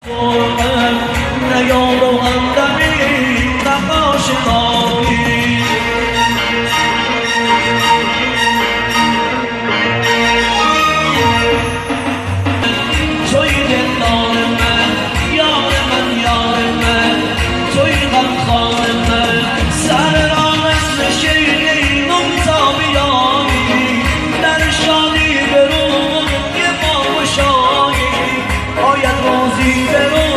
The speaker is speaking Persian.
نیام و همدمی نقاش نایی توی دلدار من یار من یار من توی غمخوار من سر را مثل شیری ممتا بیایی در شادی برون یه ما و شایی آید روزی برون